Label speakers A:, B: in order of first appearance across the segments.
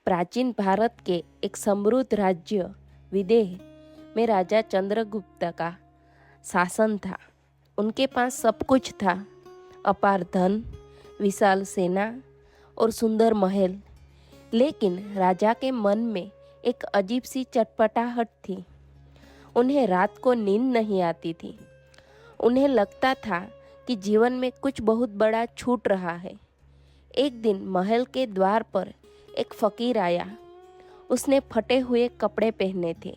A: प्राचीन भारत के एक समृद्ध राज्य विदेह में राजा चंद्रगुप्त का शासन था। उनके पास सब कुछ था, अपार धन, विशाल सेना और सुंदर महल। लेकिन राजा के मन में एक अजीब सी चटपटाहट थी। उन्हें रात को नींद नहीं आती थी। उन्हें लगता था कि जीवन में कुछ बहुत बड़ा छूट रहा है। एक दिन महल के द्वार पर एक फकीर आया। उसने फटे हुए कपड़े पहने थे,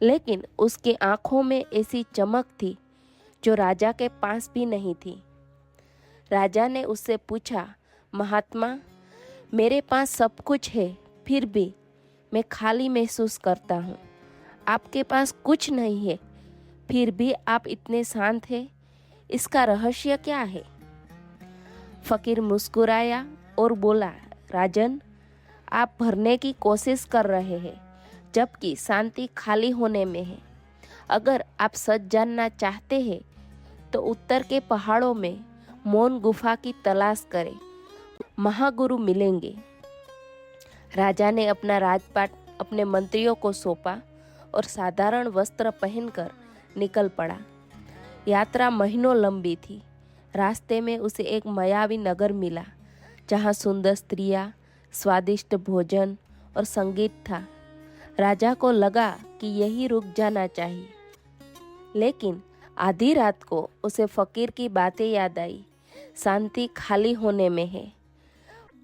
A: लेकिन उसकी आंखों में ऐसी चमक थी जो राजा के पास भी नहीं थी। राजा ने उससे पूछा, महात्मा, मेरे पास सब कुछ है, फिर भी मैं खाली महसूस करता हूँ। आपके पास कुछ नहीं है, फिर भी आप इतने शांत हैं। इसका रहस्य क्या है? फकीर मुस्कुराया और बोला, राजन, आप भरने की कोशिश कर रहे हैं, जबकि शांति खाली होने में है। अगर आप सच जानना चाहते हैं तो उत्तर के पहाड़ों में मौन गुफा की तलाश करें, महागुरु मिलेंगे। राजा ने अपना राजपाट अपने मंत्रियों को सौंपा और साधारण वस्त्र पहनकर निकल पड़ा। यात्रा महीनों लंबी थी। रास्ते में उसे एक मायावी नगर मिला, जहाँ सुंदर स्त्रियाँ, स्वादिष्ट भोजन और संगीत था। राजा को लगा कि यही रुक जाना चाहिए, लेकिन आधी रात को उसे फकीर की बातें याद आई। शांति खाली होने में है।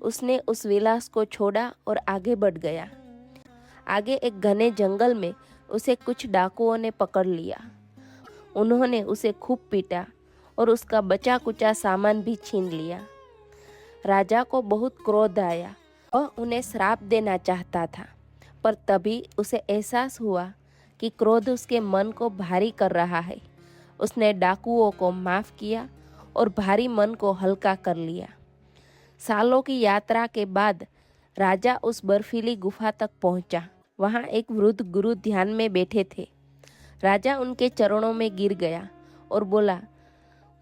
A: उसने उस विलास को छोड़ा और आगे बढ़ गया। आगे एक घने जंगल में उसे कुछ डाकुओं ने पकड़ लिया। उन्होंने उसे खूब पीटा और उसका बचा कुचा सामान भी छीन लिया। राजा को बहुत क्रोध आया। वह उन्हें श्राप देना चाहता था, पर तभी उसे एहसास हुआ कि क्रोध उसके मन को भारी कर रहा है। उसने डाकुओं को माफ़ किया और भारी मन को हल्का कर लिया। सालों की यात्रा के बाद राजा उस बर्फीली गुफा तक पहुंचा। वहां एक वृद्ध गुरु ध्यान में बैठे थे। राजा उनके चरणों में गिर गया और बोला,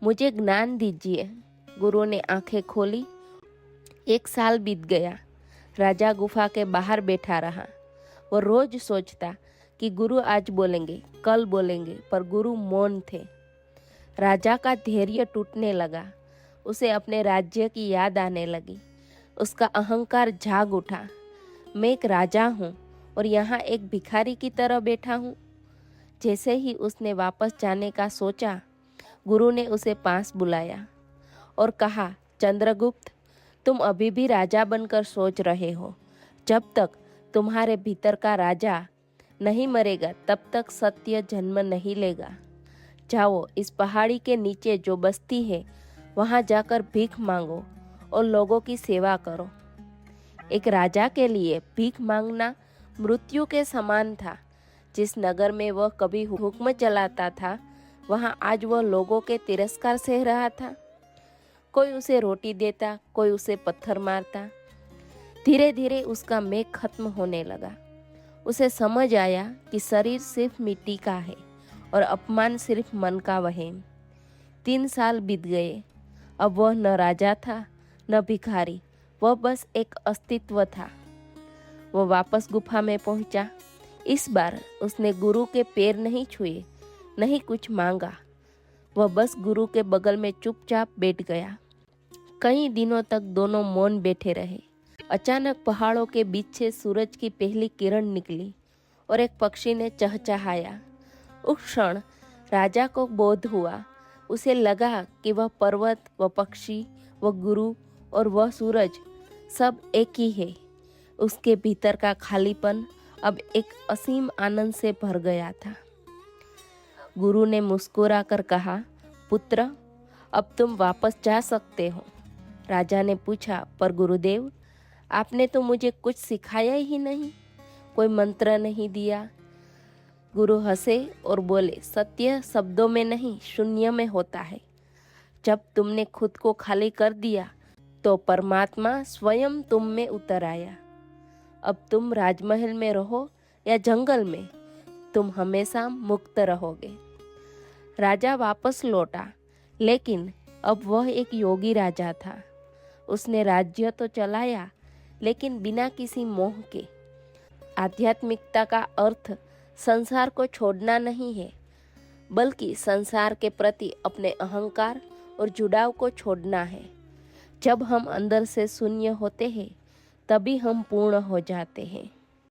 A: मुझे ज्ञान दीजिए। गुरु ने आंखें खोली। 1 साल बीत गया। राजा गुफा के बाहर बैठा रहा। वो रोज सोचता कि गुरु आज बोलेंगे, कल बोलेंगे, पर गुरु मौन थे। राजा का धैर्य टूटने लगा। उसे अपने राज्य की याद आने लगी। उसका अहंकार जाग उठा। मैं एक राजा हूँ और यहाँ एक भिखारी की तरह बैठा हूँ। जैसे ही उसने वापस जाने का सोचा, गुरु ने उसे पास बुलाया और कहा, चंद्रगुप्त, तुम अभी भी राजा बनकर सोच रहे हो। जब तक तुम्हारे भीतर का राजा नहीं मरेगा, तब तक सत्य जन्म नहीं लेगा। जाओ, इस पहाड़ी के नीचे जो बस्ती है, वहाँ जाकर भीख मांगो और लोगों की सेवा करो। एक राजा के लिए भीख मांगना मृत्यु के समान था। जिस नगर में वह कभी हुक्म चलाता था, वहाँ आज वह लोगों के तिरस्कार सह रहा था। कोई उसे रोटी देता, कोई उसे पत्थर मारता। धीरे धीरे उसका मेघ खत्म होने लगा। उसे समझ आया कि शरीर सिर्फ मिट्टी का है और अपमान सिर्फ मन का वहम। 3 साल बीत गए। अब वह न राजा था, न भिखारी। वह बस एक अस्तित्व था। वह वापस गुफा में पहुंचा। इस बार उसने गुरु के पैर नहीं छुए, नहीं कुछ मांगा। वह बस गुरु के बगल में चुपचाप बैठ गया। कई दिनों तक दोनों मौन बैठे रहे। अचानक पहाड़ों के बीच से सूरज की पहली किरण निकली और एक पक्षी ने चहचहाया। उस क्षण राजा को बोध हुआ। उसे लगा कि वह पर्वत, वह पक्षी, वह गुरु और वह सूरज सब एक ही है। उसके भीतर का खालीपन अब एक असीम आनंद से भर गया था। गुरु ने मुस्कुराकर कहा, पुत्र, अब तुम वापस जा सकते हो। राजा ने पूछा, पर गुरुदेव, आपने तो मुझे कुछ सिखाया ही नहीं, कोई मंत्र नहीं दिया। गुरु हंसे और बोले, सत्य शब्दों में नहीं, शून्य में होता है। जब तुमने खुद को खाली कर दिया तो परमात्मा स्वयं तुम में उतर आया। अब तुम राजमहल में रहो या जंगल में, तुम हमेशा मुक्त रहोगे। राजा वापस लौटा, लेकिन अब वह एक योगी राजा था। उसने राज्य तो चलाया, लेकिन बिना किसी मोह के। आध्यात्मिकता का अर्थ संसार को छोड़ना नहीं है, बल्कि संसार के प्रति अपने अहंकार और जुड़ाव को छोड़ना है। जब हम अंदर से शून्य होते हैं, तभी हम पूर्ण हो जाते हैं।